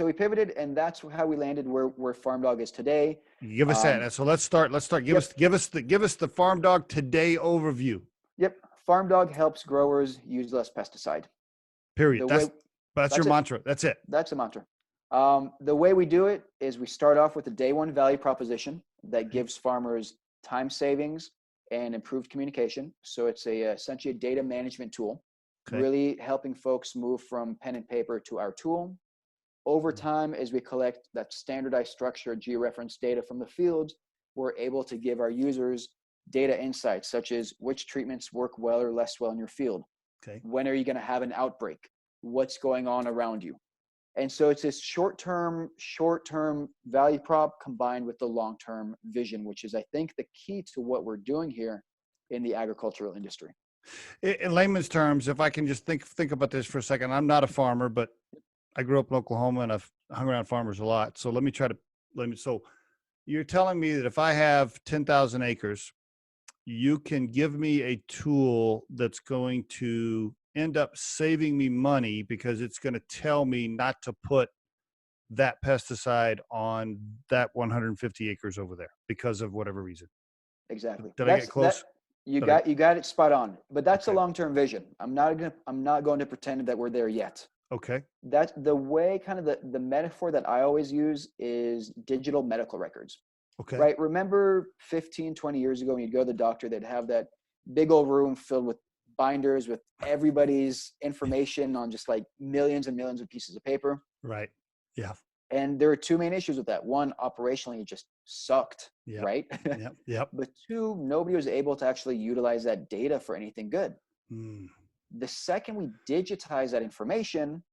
So we pivoted, and that's how we landed where Farm Dog is today. Give us that. So let's start. Give us the Farm Dog Today overview. Yep. Farm Dog helps growers use less pesticide. Period. That's your mantra. That's it. That's the mantra. The way we do it is we start off with a day one value proposition that gives farmers time savings and improved communication. So it's essentially a data management tool, really helping folks move from pen and paper to our tool. Over time, as we collect that standardized structured georeference data from the fields, we're able to give our users data insights, such as which treatments work well or less well in your field. When are you going to have an outbreak? What's going on around you? And so it's this short-term value prop combined with the long-term vision, which is, I think, the key to what we're doing here in the agricultural industry. In layman's terms, if I can just think about this for a second, I'm not a farmer, but I grew up in Oklahoma and I've hung around farmers a lot. So so you're telling me that if I have 10,000 acres, you can give me a tool that's going to end up saving me money because it's going to tell me not to put that pesticide on that 150 acres over there because of whatever reason. Exactly. Did I get close? You got it spot on. But that's a long-term vision. I'm not going to pretend that we're there yet. Okay. That's the way, kind of the metaphor that I always use is digital medical records. Okay. Right. Remember 15, 20 years ago when you'd go to the doctor, they'd have that big old room filled with binders with everybody's information on just like millions and millions of pieces of paper. Right. Yeah. And there are two main issues with that. One, operationally, it just sucked. Yep. Right. Yep. But two, nobody was able to actually utilize that data for anything good. The second we digitize that information,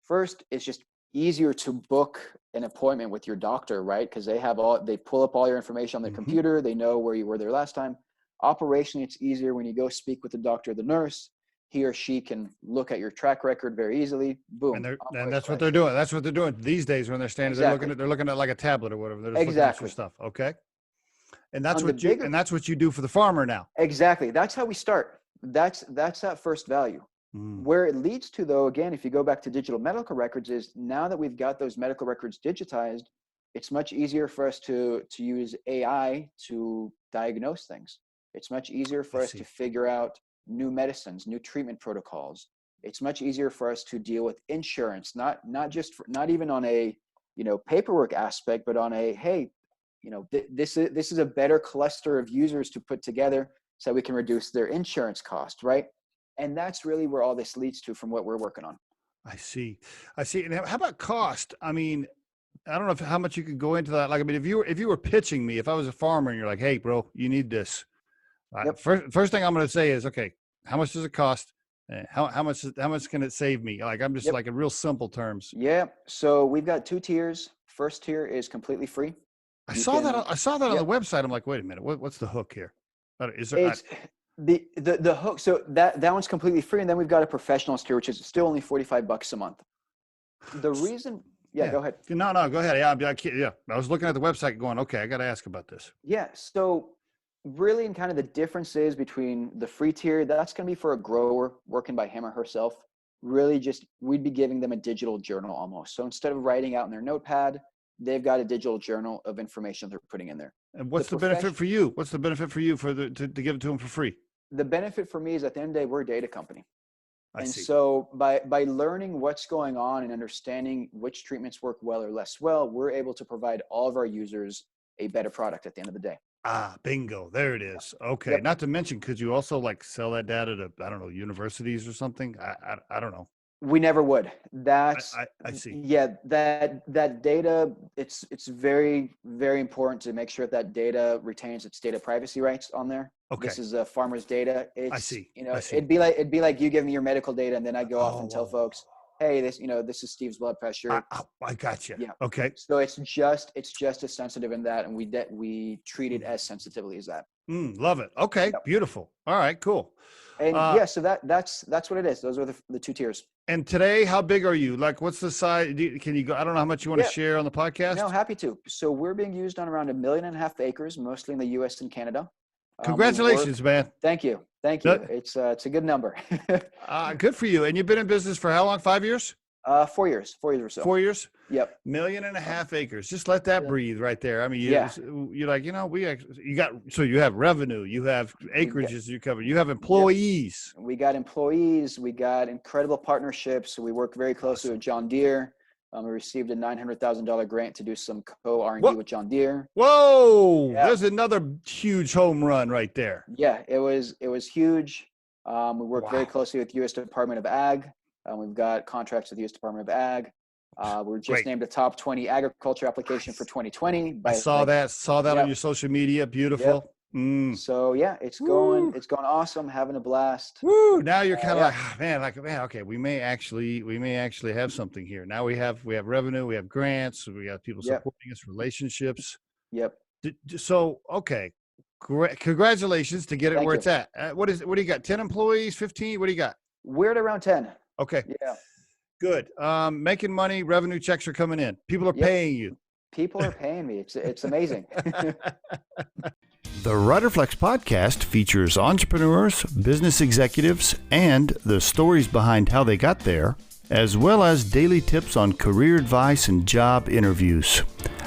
first, it's just easier to book an appointment with your doctor, right? Because they pull up all your information on their computer. They know where you were there last time. Operationally, it's easier when you go speak with the doctor or the nurse. He or she can look at your track record very easily. Boom. And that's what they're doing. That's what they're doing these days when they're standing. Exactly. They're looking at like a tablet or whatever. They're just looking at your stuff. Okay. And that's what you do for the farmer now. Exactly. That's how we start. That's that first value. Where it leads to, though, again, if you go back to digital medical records, is now that we've got those medical records digitized, it's much easier for us to use AI to diagnose things. It's much easier for us to figure out new medicines, new treatment protocols. It's much easier for us to deal with insurance, not even on a paperwork aspect, but on a this is a better cluster of users to put together so we can reduce their insurance cost, right? And that's really where all this leads to from what we're working on. I see. And how about cost? I mean, I don't know how much you could go into that. Like, I mean, if you were pitching me, if I was a farmer and you're like, hey, bro, you need this. First thing I'm going to say is, okay, how much does it cost? How much can it save me? Like, I'm just like in real simple terms. Yeah. So we've got two tiers. First tier is completely free. I saw that on the website. I'm like, wait a minute, what's the hook here? Is there? The hook, so that one's completely free, and then we've got a professional tier, which is still only $45 a month. The reason, go ahead. No, go ahead. Yeah, I was looking at the website, going, okay, I got to ask about this. Yeah, so really, in kind of the differences between the free tier, that's going to be for a grower working by him or herself. Really, just we'd be giving them a digital journal almost. So instead of writing out in their notepad, they've got a digital journal of information they're putting in there. And what's the benefit for you? What's the benefit for you to give it to them for free? The benefit for me is at the end of the day, we're a data company. I see. So by learning what's going on and understanding which treatments work well or less well, we're able to provide all of our users a better product at the end of the day. Bingo. There it is. Okay. Not to mention, could you also like sell that data to, I don't know, universities or something? I don't know. We never would. That's I see. Yeah, that data, it's very, very important to make sure that data retains its data privacy rights on there. Okay. This is a farmer's data. I see. It'd be like you give me your medical data and then I go off and tell folks, hey, this is Steve's blood pressure. I got you. Yeah. Okay. So it's just as sensitive in that, and we treat it as sensitively as that. Love it. Okay. Yep. Beautiful. All right. Cool. And so that's what it is. Those are the two tiers. And today, how big are you? Like, what's the size? Can you go? I don't know how much you want to share on the podcast. No, happy to. So we're being used on around 1.5 million acres, mostly in the U.S. and Canada. Congratulations, man. Thank you. It's a good number. Good for you. And you've been in business for how long? 5 years? 4 years or so. 4 years? Yep. 1.5 million acres. Just let that breathe right there. I mean, Yeah. you're like, so you have revenue, you have acreages you cover, you have employees. We got employees, we got incredible partnerships. We work very closely with John Deere. We received a $900,000 grant to do some co-R&D with John Deere. Whoa, Yeah. There's another huge home run right there. Yeah, it was huge. We work very closely with U.S. Department of Ag. We've got contracts with the U.S. Department of Ag. We're just named a top 20 agriculture application for 2020. I saw that on your social media. Beautiful. Yep. So yeah, it's going awesome. Having a blast. Woo! Now you're kind of okay. We may actually have something here. Now we have revenue, we have grants, we got people supporting us, relationships. Yep. So okay, congratulations to get it where it's at. What do you got? 10 employees, 15? What do you got? We're at around 10. Okay. Yeah. Good. Making money, revenue checks are coming in. People are paying you. People are paying me. It's amazing. The Riderflex podcast features entrepreneurs, business executives, and the stories behind how they got there, as well as daily tips on career advice and job interviews.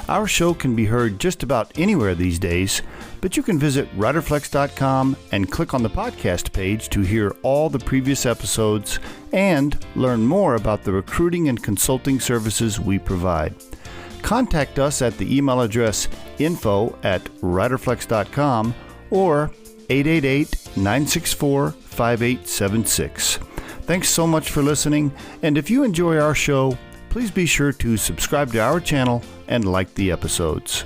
Our show can be heard just about anywhere these days, but you can visit riderflex.com and click on the podcast page to hear all the previous episodes and learn more about the recruiting and consulting services we provide. Contact us at the email address info@riderflex.com or 888-964-5876. Thanks so much for listening, and if you enjoy our show, please be sure to subscribe to our channel and like the episodes.